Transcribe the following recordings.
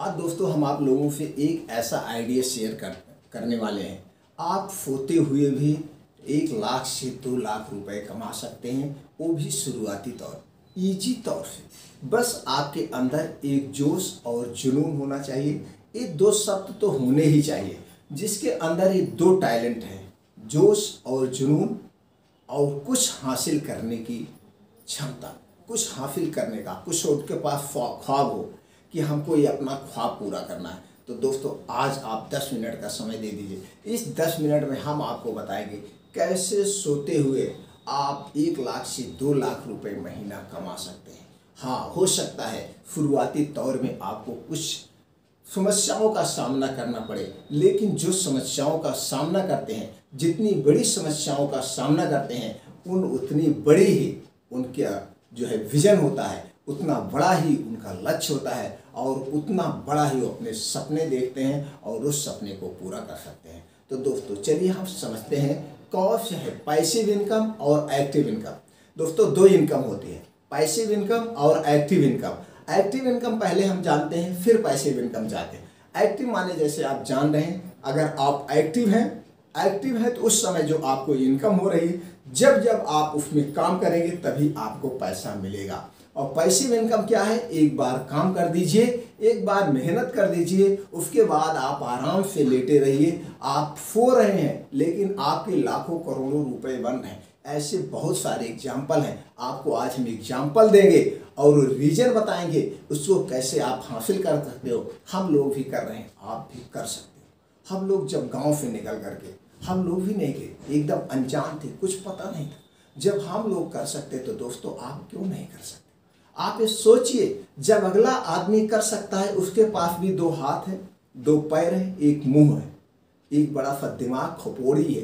आज दोस्तों हम आप लोगों से एक ऐसा आइडिया शेयर करने वाले हैं। आप सोते हुए भी 1 लाख से 2 लाख रुपए कमा सकते हैं, वो भी शुरुआती तौर ईजी तौर से। बस आपके अंदर एक जोश और जुनून होना चाहिए। ये दो शब्द तो होने ही चाहिए। जिसके अंदर ये दो टैलेंट है, जोश और जुनून, और कुछ हासिल करने की क्षमता, कुछ हासिल करने का, कुछ उनके पास ख्वाब हो कि हमको ये अपना ख्वाब पूरा करना है। तो दोस्तों आज आप 10 मिनट का समय दे दीजिए। इस 10 मिनट में हम आपको बताएंगे कैसे सोते हुए आप 1 लाख से 2 लाख रुपए महीना कमा सकते हैं। हाँ, हो सकता है शुरुआती दौर में आपको कुछ समस्याओं का सामना करना पड़े, लेकिन जो समस्याओं का सामना करते हैं, जितनी बड़ी समस्याओं का सामना करते हैं, उतनी बड़ी ही उनका जो है विजन होता है, उतना बड़ा ही उनका लक्ष्य होता है, और उतना बड़ा ही वो अपने सपने देखते हैं और उस सपने को पूरा कर सकते हैं। तो दोस्तों चलिए हम समझते हैं कौन से है पैसिव इनकम और एक्टिव इनकम। दोस्तों दो इनकम होती है, पैसिव इनकम और एक्टिव इनकम। एक्टिव इनकम पहले हम जानते हैं, फिर पैसिव इनकम जाते हैं। एक्टिव माने जैसे आप जान रहे हैं, अगर आप एक्टिव हैं तो उस समय जो आपको इनकम हो रही है, जब जब आप उसमें काम करेंगे तभी आपको पैसा मिलेगा। और पैसिव इनकम क्या है? एक बार काम कर दीजिए, एक बार मेहनत कर दीजिए, उसके बाद आप आराम से लेटे रहिए। आप सो रहे हैं लेकिन आपके लाखों करोड़ों रुपए बन रहे हैं। ऐसे बहुत सारे एग्जाम्पल हैं। आपको आज हम एग्जाम्पल देंगे और रीजन बताएंगे उसको कैसे आप हासिल कर सकते हो। हम लोग भी कर रहे हैं, आप भी कर सकते हो। हम लोग जब गांव से निकल करके, हम लोग भी नहीं गए, एकदम अनजान थे, कुछ पता नहीं था। जब हम लोग कर सकते तो दोस्तों आप क्यों नहीं कर सकते? आप ये सोचिए, जब अगला आदमी कर सकता है, उसके पास भी 2 हाथ है, 2 पैर है, एक मुंह है, एक बड़ा सा दिमाग खोपड़ी है,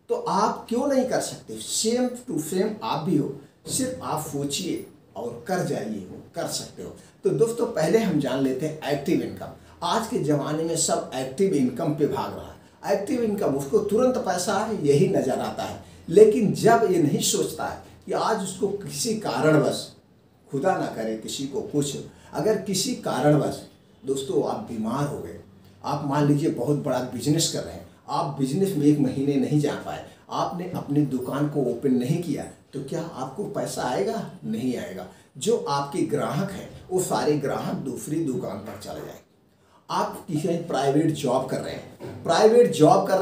तो आप क्यों नहीं कर सकते? सेम टू सेम आप भी हो, सिर्फ आप सोचिए और कर जाइए, कर सकते हो। तो दोस्तों पहले हम जान लेते हैं एक्टिव इनकम। आज के ज़माने में सब एक्टिव इनकम पे भाग रहा है। एक्टिव इनकम, उसको तुरंत पैसा है यही नज़र आता है, लेकिन जब ये नहीं सोचता है कि आज उसको किसी कारणवश, खुदा ना करे किसी को कुछ, अगर किसी कारणवश दोस्तों आप बीमार हो गए, आप मान लीजिए बहुत बड़ा बिजनेस कर रहे हैं, आप बिजनेस में 1 महीने नहीं जा पाए, आपने अपनी दुकान को ओपन नहीं किया, तो क्या आपको पैसा आएगा? नहीं आएगा। जो आपके ग्राहक हैं वो सारे ग्राहक दूसरी दुकान पर चले जाएंगे। आप किसी प्राइवेट जॉब कर रहे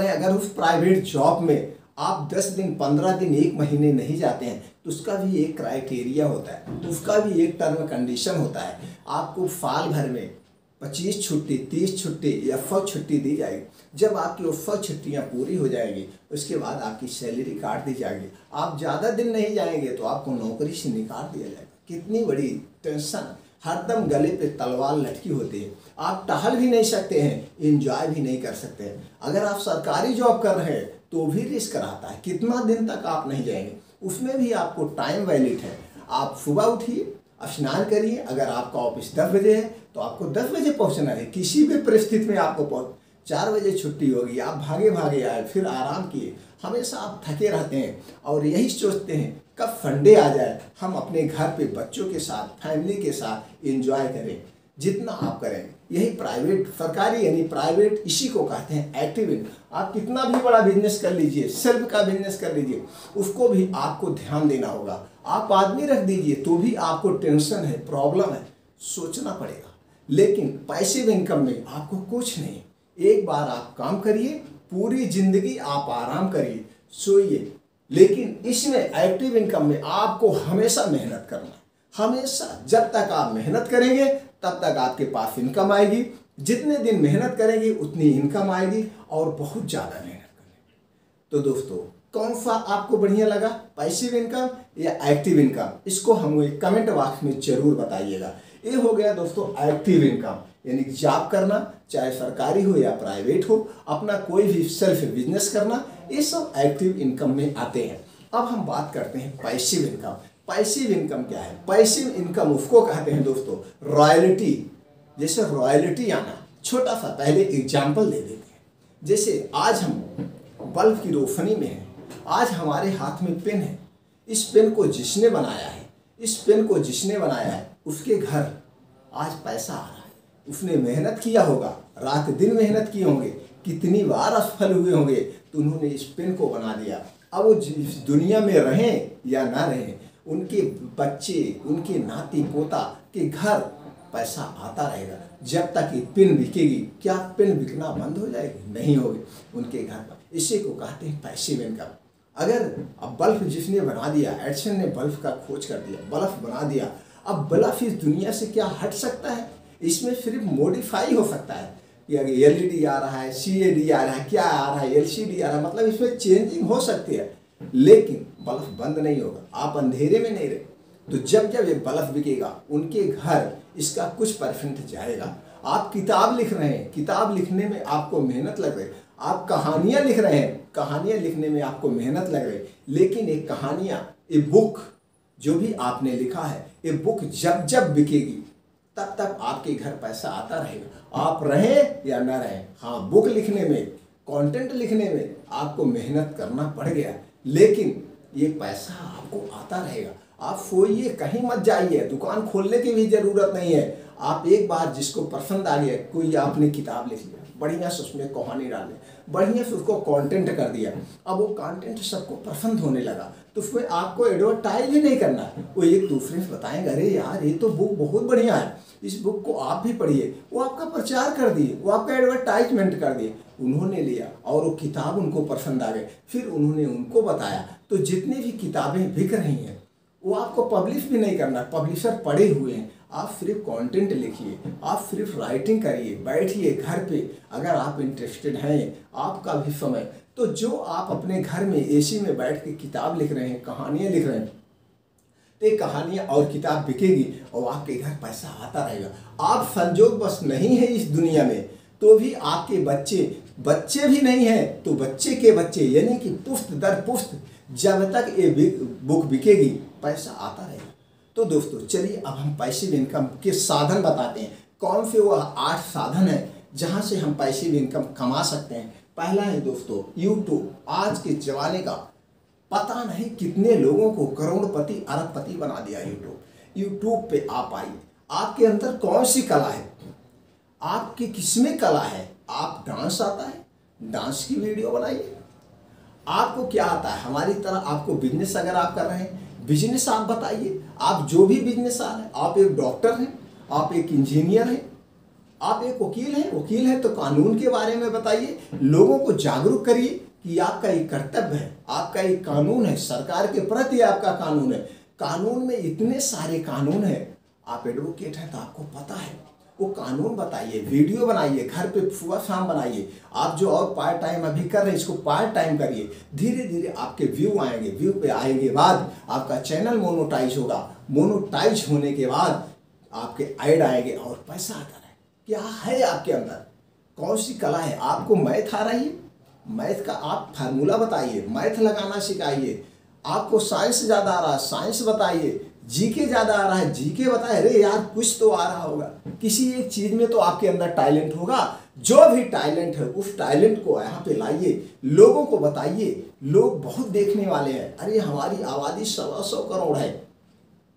हैं, अगर उस प्राइवेट जॉब में आप 10 दिन, 15 दिन, 1 महीने नहीं जाते हैं, तो उसका भी एक क्राइटेरिया होता है, तो उसका भी एक टर्म कंडीशन होता है। आपको साल भर में 25 छुट्टी, 30 छुट्टी या 100 छुट्टी दी जाएगी। जब आपकी वो 100 छुट्टियाँ पूरी हो जाएगी, उसके बाद आपकी सैलरी काट दी जाएगी। आप ज़्यादा दिन नहीं जाएंगे तो आपको नौकरी से निकाल दिया जाएगा। कितनी बड़ी टेंशन, हरदम गले पे तलवार लटकी होती है। आप टहल भी नहीं सकते हैं, एंजॉय भी नहीं कर सकते हैं। अगर आप सरकारी जॉब कर रहे हैं तो भी रिस्क रहता है, कितना दिन तक आप नहीं जाएंगे, उसमें भी आपको टाइम वैलिड है। आप सुबह उठिए, स्नान करिए, अगर आपका ऑफिस 10 बजे है तो आपको 10 बजे पहुंचना है। किसी भी परिस्थिति में आपको 4 बजे छुट्टी होगी, आप भागे भागे आए, फिर आराम किए। हमेशा आप थके रहते हैं और यही सोचते हैं कब संडे आ जाए, हम अपने घर पे बच्चों के साथ, फैमिली के साथ एंजॉय करें। जितना आप करेंगे, यही प्राइवेट, सरकारी यानी प्राइवेट, इसी को कहते हैं एक्टिव इनकम। आप कितना भी बड़ा बिजनेस कर लीजिए, सेल्फ का बिजनेस कर लीजिए, उसको भी आपको ध्यान देना होगा। आप आदमी रख दीजिए तो भी आपको टेंशन है, प्रॉब्लम है, सोचना पड़ेगा। लेकिन पैसिव इनकम में आपको कुछ नहीं, एक बार आप काम करिए, पूरी जिंदगी आप आराम करिए, सोइए। लेकिन इसमें एक्टिव इनकम में आपको हमेशा मेहनत करना है, हमेशा। जब तक आप मेहनत करेंगे तब तक आपके पास इनकम आएगी। जितने दिन मेहनत करेंगे उतनी इनकम आएगी, और बहुत ज़्यादा मेहनत करेंगे। तो दोस्तों कौन सा आपको बढ़िया लगा, पैसिव इनकम या एक्टिव इनकम? इसको हमें कमेंट बॉक्स में जरूर बताइएगा। ये हो गया दोस्तों एक्टिव इनकम, यानी जॉब करना, चाहे सरकारी हो या प्राइवेट हो, अपना कोई भी सेल्फ बिजनेस करना, ये सब एक्टिव इनकम में आते हैं। अब हम बात करते हैं पैसिव इनकम। पैसिव इनकम क्या है? पैसिव इनकम उसको कहते हैं दोस्तों रॉयल्टी। जैसे रॉयल्टी आना, छोटा सा पहले एग्जाम्पल दे देते हैं। जैसे आज हम बल्ब की रोशनी में हैं, आज हमारे हाथ में पेन है, इस पेन को जिसने बनाया है, उसके घर आज पैसा आ रहा है। उसने मेहनत किया होगा, रात दिन मेहनत किए होंगे, कितनी बार असफल हुए होंगे, तो उन्होंने इस पेन को बना दिया। अब वो जिस दुनिया में रहें या ना रहें, उनके बच्चे, उनके नाती पोता के घर पैसा आता रहेगा। जब तक ये पेन बिकेगी, क्या पेन बिकना बंद हो जाएगी? नहीं होगी उनके घर पर। इसी को कहते हैं पैसिव इनकम। अगर अब बल्ब जिसने बना दिया, एडिसन ने बल्ब का खोज कर दिया, बल्ब बना दिया, अब बल्ब इस दुनिया से क्या हट सकता है? इसमें सिर्फ मॉडिफाई हो सकता है कि अगर एलईडी आ रहा है, सीएडी आ रहा है, क्या आ रहा है, एलसीडी आ रहा है, मतलब इसमें चेंजिंग हो सकती है, लेकिन बल्ब बंद नहीं होगा। आप अंधेरे में नहीं रहे। तो जब जब ये बल्ब बिकेगा, उनके घर इसका कुछ परसेंट जाएगा। आप किताब लिख रहे हैं, किताब लिखने में आपको मेहनत लग रही है। आप कहानियां लिख रहे हैं, कहानियां लिखने में आपको मेहनत लग रही है, लेकिन एक कहानियां, ये बुक जो भी आपने लिखा है, ये बुक जब जब बिकेगी तब तक आपके घर पैसा आता रहेगा, आप रहें या ना रहें। हाँ, बुक लिखने में, कंटेंट लिखने में आपको मेहनत करना पड़ गया, लेकिन ये पैसा आपको आता रहेगा। आप सोइए, कहीं मत जाइए, दुकान खोलने की भी जरूरत नहीं है। आप एक बार जिसको पसंद आ गया, कोई आपने किताब लिख लिया, बढ़िया से उसमें कहानी डाले, बढ़िया से उसको कंटेंट कर दिया, अब वो कंटेंट सबको पसंद होने लगा, तो उसमें आपको एडवर्टाइज ही नहीं करना है। वो एक दूसरे से बताएंगे, अरे यार ये तो बुक बहुत बढ़िया है, इस बुक को आप भी पढ़िए। वो आपका प्रचार कर दिए, वो आपका एडवर्टाइजमेंट कर दिए। उन्होंने लिया और वो किताब उनको पसंद आ गई, फिर उन्होंने उनको बताया। तो जितनी भी किताबें बिक रही हैं वो आपको पब्लिश भी नहीं करना, पब्लिशर पड़े हुए हैं। आप सिर्फ कंटेंट लिखिए, आप सिर्फ राइटिंग करिए, बैठिए घर पे। अगर आप इंटरेस्टेड हैं, आपका भी समय, तो जो आप अपने घर में एसी में बैठ के किताब लिख रहे हैं, कहानियाँ लिख रहे हैं, तो ये कहानियाँ और किताब बिकेगी और आपके घर पैसा आता रहेगा। आप संजोग बस नहीं है इस दुनिया में, तो भी आपके बच्चे भी नहीं हैं, तो बच्चे के बच्चे, यानी कि पुश्त दर पुश्त जब तक ये बुक बिकेगी, पैसा आता रहेगा। तो दोस्तों चलिए अब हम पैसिव इनकम के साधन बताते हैं। कौन से वो 8 साधन हैं जहां से हम पैसिव इनकम कमा सकते हैं। पहला है दोस्तों यूट्यूब। आज के जमाने का पता नहीं कितने लोगों को करोड़पति अरबपति बना दिया यूट्यूब पे आप आइए। आपके अंदर कौन सी कला है, आपकी किसमें कला है? आप डांस आता है, डांस की वीडियो बनाइए। आपको क्या आता है? हमारी तरह आपको बिजनेस, अगर आप कर रहे हैं बिजनेस आप बताइए। आप जो भी बिजनेस आ रहे हैं, आप एक डॉक्टर हैं, आप एक इंजीनियर हैं, आप एक वकील हैं तो कानून के बारे में बताइए। लोगों को जागरूक करिए कि आपका एक कर्तव्य है, आपका एक कानून है, सरकार के प्रति आपका कानून है। कानून में इतने सारे कानून हैं। आप एडवोकेट हैं तो आपको पता है, वो कानून बताइए, वीडियो बनाइए, घर पे सुबह शाम बनाइए। आप जो और पार्ट टाइम अभी कर रहे हैं, इसको पार्ट टाइम करिए। धीरे धीरे आपके व्यू आएंगे, व्यू पे आएंगे बाद आपका चैनल मोनोटाइज होगा। मोनोटाइज होने के बाद आपके ऐड आएंगे और पैसा आता है। क्या है आपके अंदर, कौन सी कला है? आपको मैथ आ रही है, मैथ का आप फार्मूला बताइए, मैथ लगाना सिखाइए। आपको साइंस ज़्यादा आ रहा है, साइंस बताइए। जीके ज़्यादा आ रहा है, जीके बताए। अरे यार कुछ तो आ रहा होगा, किसी एक चीज़ में तो आपके अंदर टैलेंट होगा। जो भी टैलेंट है उस टैलेंट को यहाँ पे लाइए, लोगों को बताइए। लोग बहुत देखने वाले हैं। अरे हमारी आबादी 100 करोड़ है,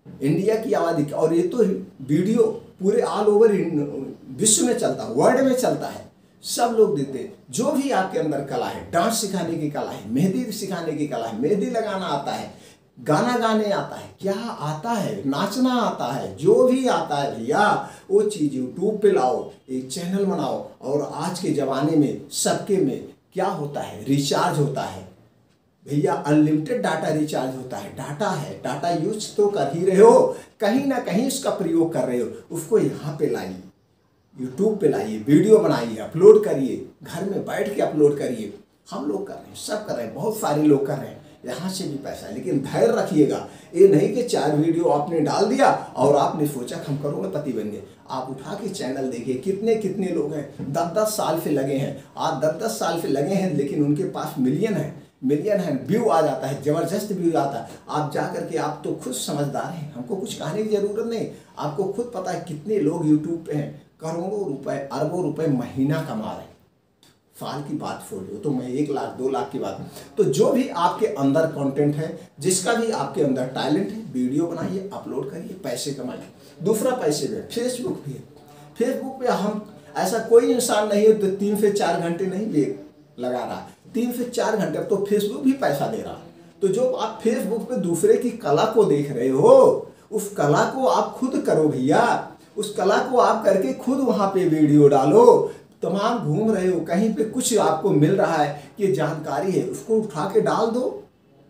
इंडिया की आबादी, और ये तो वीडियो पूरे ऑल ओवर विश्व में चलता है, वर्ल्ड में चलता है, सब लोग देखते हैं। जो भी आपके अंदर कला है, डांस सिखाने की कला है, मेहंदी सिखाने की कला है, मेहंदी लगाना आता है, गाना गाने आता है, क्या आता है, नाचना आता है, जो भी आता है भैया वो चीज़ यूट्यूब पे लाओ, एक चैनल बनाओ। और आज के ज़माने में सबके में क्या होता है, रिचार्ज होता है भैया, अनलिमिटेड डाटा रिचार्ज होता है। डाटा है, डाटा यूज तो कर ही रहे हो, कहीं ना कहीं उसका प्रयोग कर रहे हो, उसको यहाँ पे लाइए, यूट्यूब पे लाइए, वीडियो बनाइए, अपलोड करिए, घर में बैठ के अपलोड करिए। हम लोग कर रहे हैं, सब कर रहे हैं, बहुत सारे लोग कर रहे हैं, यहाँ से भी पैसा है। लेकिन धैर्य रखिएगा, ये नहीं कि 4 वीडियो आपने डाल दिया और आपने सोचा हम करोड़पति बन गए। आप उठा के चैनल देखिए, कितने कितने लोग हैं 10-10 साल से लगे हैं। आप 10-10 साल से लगे हैं, लेकिन उनके पास मिलियन है, व्यू आ जाता है, जबरदस्त व्यू आता है। आप जा करके, आप तो खुद समझदार हैं, हमको कुछ कहने की जरूरत नहीं। आपको खुद पता है कितने लोग यूट्यूब पे हैं, करोड़ों रुपए, अरबों रुपए महीना कमा रहे हैं। साल की बात छोड़ दो तो मैं 1 लाख 2 लाख की बात। तो जो भी आपके अंदर कंटेंट है, जिसका भी आपके अंदर टैलेंट है, वीडियो बनाइए, अपलोड करिए, पैसे कमाइए। दूसरा पैसे में फेसबुक भी है। फेसबुक पे हम ऐसा कोई इंसान नहीं है तो 3 से 4 घंटे नहीं लगा रहा, 3 से 4 घंटे तो फेसबुक भी पैसा दे रहा। तो जो आप फेसबुक पे दूसरे की कला को देख रहे हो, उस कला को आप खुद करो भैया, उस कला को आप करके खुद वहाँ पे वीडियो डालो। तमाम घूम रहे हो, कहीं पे कुछ आपको मिल रहा है कि जानकारी है, उसको उठा के डाल दो,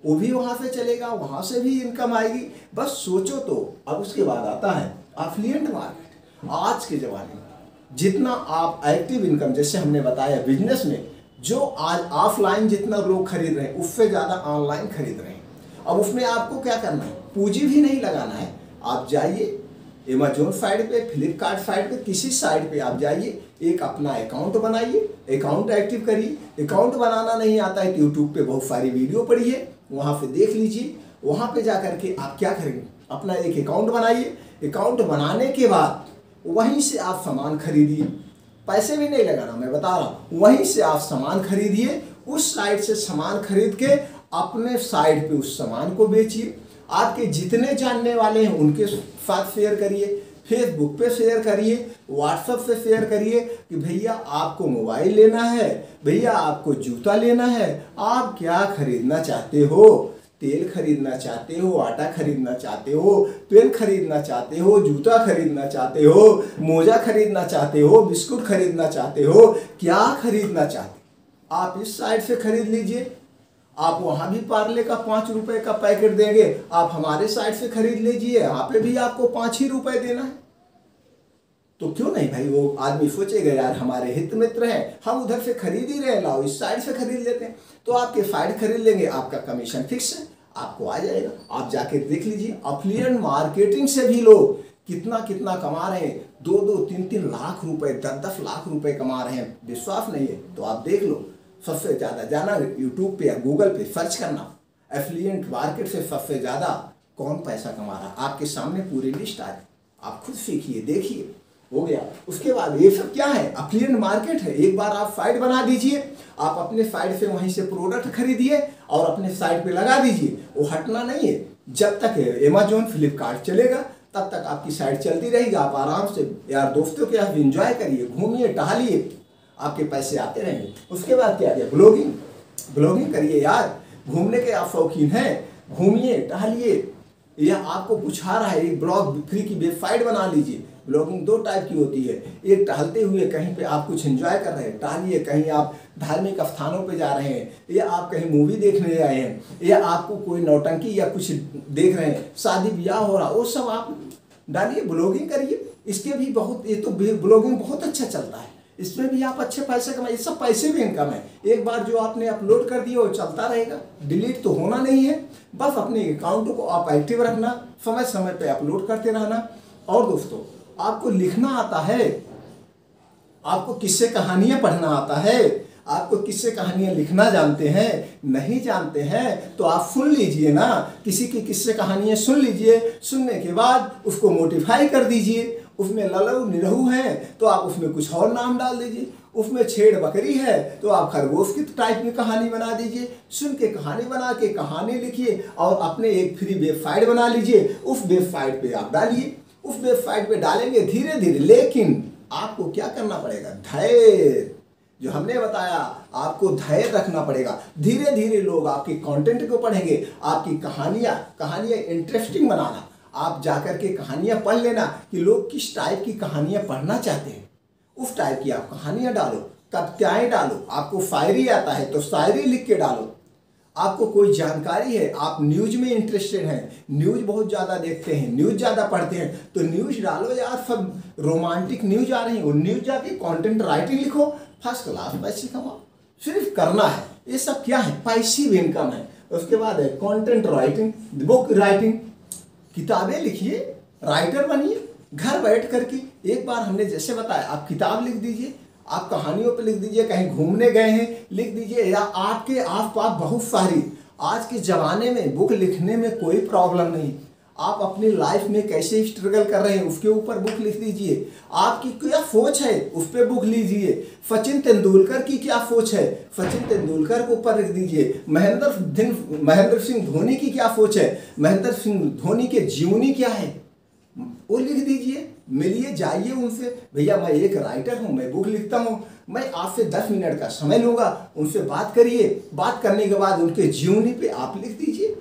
वो भी वहाँ से चलेगा, वहाँ से भी इनकम आएगी। बस सोचो तो। अब उसके बाद आता है एफिलिएंट मार्केट। आज के ज़माने में जितना आप एक्टिव इनकम, जैसे हमने बताया बिजनेस में, जो आज ऑफलाइन जितना लोग खरीद रहे हैं उससे ज़्यादा ऑनलाइन खरीद रहे हैं। अब उसमें आपको क्या करना है, पूंजी भी नहीं लगाना है। आप जाइए अमेजोन साइट पे, फ्लिपकार्ट साइट पे, किसी साइट पे आप जाइए, एक अपना अकाउंट बनाइए, अकाउंट एक्टिव करिए। अकाउंट बनाना नहीं आता है तो यूट्यूब पे बहुत सारी वीडियो पड़ी है, वहाँ पे देख लीजिए। वहाँ पे जा करके आप क्या करेंगे, अपना एक अकाउंट बनाइए। अकाउंट बनाने के बाद वहीं से आप सामान खरीदिए, पैसे भी नहीं लगाना, मैं बता रहा हूँ। वहीं से आप सामान खरीदिए, उस साइट से सामान खरीद के अपने साइट पे उस सामान को बेचिए। आपके जितने जानने वाले हैं उनके साथ शेयर करिए, फेसबुक पे शेयर करिए, व्हाट्सएप पे शेयर करिए कि भैया आपको मोबाइल लेना है, भैया आपको जूता लेना है, आप क्या खरीदना चाहते हो, तेल खरीदना चाहते हो, आटा खरीदना चाहते हो, पेन खरीदना चाहते हो, जूता खरीदना चाहते हो, मोजा खरीदना चाहते हो, बिस्कुट खरीदना चाहते हो, क्या खरीदना चाहते हो, आप इस साइट से खरीद लीजिए। आप वहाँ भी पार्ले का 5 रुपए का पैकेट देंगे, आप हमारे साइट से खरीद लीजिए, यहाँ पे भी आपको 5 ही रुपए देना है। तो क्यों नहीं भाई, वो आदमी सोचेगा यार हमारे हित मित्र हैं, हम उधर से खरीद ही रहे, लाओ इस साइड से खरीद लेते हैं। तो आपके साइड खरीद लेंगे, आपका कमीशन फिक्स है, आपको आ जाएगा। आप जाके देख लीजिए, एफिलिएट मार्केटिंग से भी लोग कितना कितना कमा रहे हैं, 2-2, 3-3 लाख रुपए, 10-10 लाख रुपए कमा रहे हैं। विश्वास नहीं है तो आप देख लो। सबसे ज़्यादा जाना यूट्यूब पे या गूगल पे सर्च करना, एफिलिएट मार्केट से सबसे ज़्यादा कौन पैसा कमा रहा है, आपके सामने पूरी लिस्ट आ जाए, आप खुद सीखिए, देखिए। हो गया। उसके बाद ये सब क्या है, एफिलिएट मार्केट है। एक बार आप साइट बना दीजिए, आप अपने साइट से वहीं से प्रोडक्ट खरीदिए और अपने साइट पे लगा दीजिए, वो हटना नहीं है। जब तक अमेजोन फ्लिपकार्ट चलेगा तब तक आपकी साइट चलती रहेगी। आप आराम से यार दोस्तों के साथ एंजॉय करिए, घूमिए टहलिए, आपके पैसे आते रहेंगे। उसके बाद क्या है, ब्लॉगिंग। ब्लॉगिंग करिए यार, घूमने के आप शौकीन हैं, घूमिए टहलिए। या आपको कुछ आ रहा है, एक ब्लॉग फ्री की वेबसाइट बना लीजिए। ब्लॉगिंग 2 टाइप की होती है, एक टहलते हुए कहीं पे आप कुछ एंजॉय कर रहे हैं, टहलिए, कहीं आप धार्मिक स्थानों पे जा रहे हैं, या आप कहीं मूवी देखने आए हैं, या आपको कोई नौटंकी या कुछ देख रहे हैं, शादी ब्याह हो रहा, वो सब आप डालिए, ब्लॉगिंग करिए। इसके भी बहुत, ये तो ब्लॉगिंग बहुत अच्छा चलता है, इसमें भी आप अच्छे पैसे कमाए, सब पैसे भी इनकम है। एक बार जो आपने अपलोड कर दिया वो चलता रहेगा, डिलीट तो होना नहीं है। बस अपने अकाउंट को आप एक्टिव रखना, समय समय पे अपलोड करते रहना। और दोस्तों, आपको लिखना आता है, आपको किस्से कहानियां पढ़ना आता है, आपको किस्से कहानियां लिखना जानते हैं, नहीं जानते हैं तो आप सुन लीजिए ना, किसी की किस्से कहानियां सुन लीजिए। सुनने के बाद उसको मोडिफाई कर दीजिए। उसमें ललऊ निरहू है तो आप उसमें कुछ और नाम डाल दीजिए, उसमें छेड़ बकरी है तो आप खरगोश की टाइप में कहानी बना दीजिए। सुन के कहानी बना के कहानी लिखिए और अपने एक फ्री वेबसाइट बना लीजिए, उस वेबसाइट पे आप डालिए। उस वेबसाइट पे डालेंगे धीरे धीरे, लेकिन आपको क्या करना पड़ेगा, धैर्य। जो हमने बताया, आपको धैर्य रखना पड़ेगा। धीरे धीरे लोग आपके कंटेंट को पढ़ेंगे, आपकी कहानियां इंटरेस्टिंग बनाना। आप जाकर के कहानियां पढ़ लेना कि लोग किस टाइप की कहानियां पढ़ना चाहते हैं, उस टाइप की आप कहानियां डालो, कविताएं डालो। आपको शायरी आता है तो शायरी लिख के डालो। आपको कोई जानकारी है, आप न्यूज में इंटरेस्टेड हैं, न्यूज बहुत ज़्यादा देखते हैं, न्यूज ज़्यादा पढ़ते हैं, तो न्यूज डालो यार। सब रोमांटिक न्यूज आ रही है, वो न्यूज जाके कंटेंट राइटिंग लिखो, फर्स्ट क्लास पैसे कमाओ। सिर्फ करना है। ये सब क्या है, पैसिव इनकम है। उसके बाद है कंटेंट राइटिंग, बुक राइटिंग, किताबें लिखिए, राइटर बनिए घर बैठ करके। एक बार हमने जैसे बताया, आप किताब लिख दीजिए, आप कहानियों पे लिख दीजिए, कहीं घूमने गए हैं लिख दीजिए, या आपके आसपास बहुत सारी, आज के ज़माने में बुक लिखने में कोई प्रॉब्लम नहीं। आप अपनी लाइफ में कैसे स्ट्रगल कर रहे हैं उसके ऊपर बुक लिख दीजिए। आपकी क्या सोच है उस पर बुक लीजिए। सचिन तेंदुलकर की क्या सोच है, सचिन तेंदुलकर के ऊपर लिख दीजिए। महेंद्र सिंह धोनी की क्या सोच है, महेंद्र सिंह धोनी के जीवनी क्या है, वो लिख दीजिए। मिलिए, जाइए उनसे, भैया मैं एक राइटर हूँ, मैं बुक लिखता हूँ, मैं आपसे 10 मिनट का समय लूँगा, उनसे बात करिए। बात करने के बाद उनके जीवनी पे आप लिख दीजिए।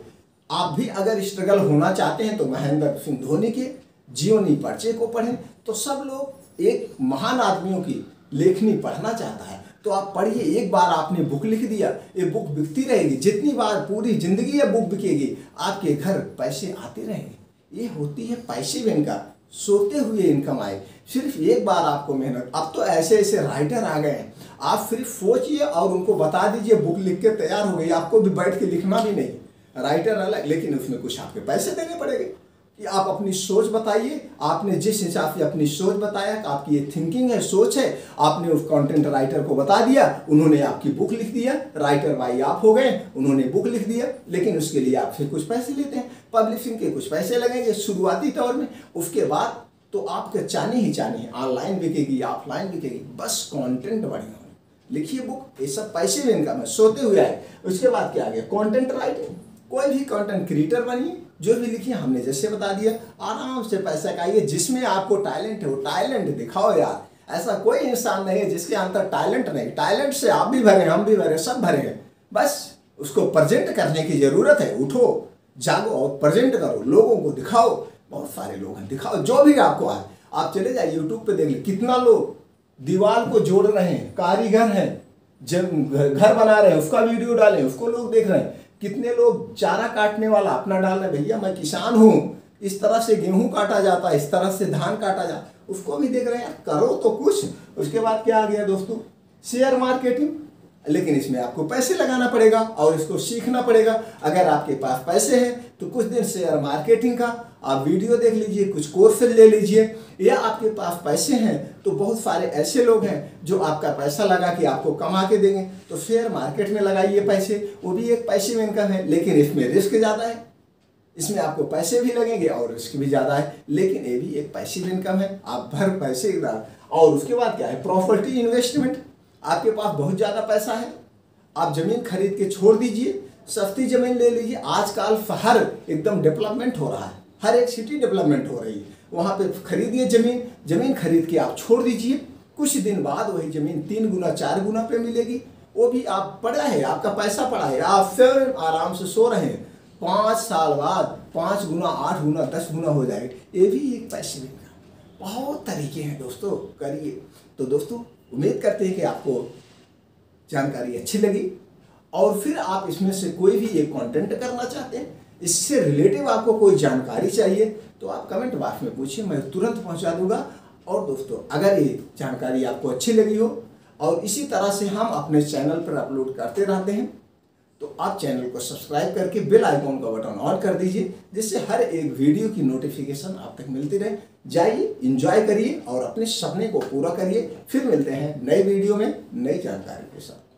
आप भी अगर स्ट्रगल होना चाहते हैं तो महेंद्र सिंह धोनी के जीवनी पर्चे को पढ़ें। तो सब लोग एक महान आदमियों की लेखनी पढ़ना चाहता है, तो आप पढ़िए। एक बार आपने बुक लिख दिया, ये बुक बिकती रहेगी, जितनी बार पूरी जिंदगी ये बुक बिकेगी, आपके घर पैसे आते रहेंगे। ये होती है पैसिव इनकम, सोते हुए इनकम आए। सिर्फ एक बार आपको मेहनत। अब तो ऐसे ऐसे राइटर आ गए हैं, आप सिर्फ सोचिए और उनको बता दीजिए, बुक लिख के तैयार हो गई, आपको भी बैठ के लिखना भी नहीं। राइटर अलग, लेकिन उसमें कुछ आपके पैसे देने पड़ेंगे कि आप अपनी सोच बताइए। आपने जिस हिसाब से अपनी सोच बताया कि आपकी ये थिंकिंग है, सोच है, आपने उस कंटेंट राइटर को बता दिया, उन्होंने आपकी बुक लिख दिया, राइटर भाई आप हो गए, उन्होंने बुक लिख दिया। लेकिन उसके लिए आपसे कुछ पैसे लेते हैं, पब्लिशिंग के कुछ पैसे लगेंगे शुरुआती तौर में। उसके बाद तो आपके चाहने ही चाहने, ऑनलाइन बिकेगी, ऑफलाइन बिकेगी, बस कंटेंट बढ़िया हो, लिखिए बुक। ये सब पैसे में इनकम है, सोते हुए आए। उसके बाद क्या आ गया, कंटेंट राइटिंग। कोई भी कंटेंट क्रिएटर बनिए, जो भी लिखिए, हमने जैसे बता दिया, आराम से पैसा कमाइए। जिसमें आपको टैलेंट है वो टैलेंट दिखाओ यार। ऐसा कोई इंसान नहीं है जिसके अंदर टैलेंट नहीं। टैलेंट से आप भी भरे, हम भी भरे, सब भरे हैं, बस उसको प्रेजेंट करने की जरूरत है। उठो, जागो और प्रेजेंट करो, लोगों को दिखाओ। बहुत सारे लोग हैं, दिखाओ जो भी आपको आए। आप चले जाइए यूट्यूब पे, देख लीजिए कितना लोग दीवार को जोड़ रहे हैं, कारीगर हैं, जब घर बना रहे हैं उसका वीडियो डालें, उसको लोग देख रहे हैं। कितने लोग चारा काटने वाला अपना डाल रहे, भैया मैं किसान हूँ, इस तरह से गेहूं काटा जाता है, इस तरह से धान काटा जाता है, उसको भी देख रहे हैं। करो तो कुछ। उसके बाद क्या आ गया दोस्तों, शेयर मार्केटिंग। लेकिन इसमें आपको पैसे लगाना पड़ेगा और इसको सीखना पड़ेगा। अगर आपके पास पैसे हैं तो कुछ दिन शेयर मार्केटिंग का आप वीडियो देख लीजिए, कुछ कोर्स ले लीजिए। या आपके पास पैसे हैं तो बहुत सारे ऐसे लोग हैं जो आपका पैसा लगा के आपको कमा के देंगे। तो शेयर मार्केट में लगाइए पैसे, वो भी एक पैसिव इनकम है, लेकिन इसमें रिस्क ज़्यादा है। इसमें आपको पैसे भी लगेंगे और रिस्क भी ज़्यादा है, लेकिन ये भी एक पैसिव इनकम है। आप भर पैसे। और उसके बाद क्या है, प्रॉपर्टी इन्वेस्टमेंट। आपके पास बहुत ज़्यादा पैसा है, आप ज़मीन खरीद के छोड़ दीजिए, सस्ती ज़मीन ले लीजिए। आजकल शहर एकदम डेवलपमेंट हो रहा है, हर एक सिटी डेवलपमेंट हो रही है, वहाँ पे खरीदिए ज़मीन। ज़मीन खरीद के आप छोड़ दीजिए, कुछ दिन बाद वही ज़मीन 3 गुना 4 गुना पे मिलेगी। वो भी आप पड़ा है, आपका पैसा पड़ा है, आप फिर आराम से सो रहे हैं, 5 साल बाद 5 गुना 8 गुना 10 गुना हो जाएगी। ये भी एक पैसे में बहुत तरीके हैं दोस्तों, करिए। तो दोस्तों उम्मीद करते हैं कि आपको जानकारी अच्छी लगी और फिर आप इसमें से कोई भी एक कंटेंट करना चाहते हैं, इससे रिलेटिव आपको कोई जानकारी चाहिए तो आप कमेंट बॉक्स में पूछिए, मैं तुरंत पहुंचा दूंगा। और दोस्तों अगर ये जानकारी आपको अच्छी लगी हो और इसी तरह से हम अपने चैनल पर अपलोड करते रहते हैं तो आप चैनल को सब्सक्राइब करके बेल आइकॉन का बटन ऑन कर दीजिए, जिससे हर एक वीडियो की नोटिफिकेशन आप तक मिलती रहे। जाइए, एंजॉय करिए और अपने सपने को पूरा करिए। फिर मिलते हैं नए वीडियो में नई जानकारी के साथ।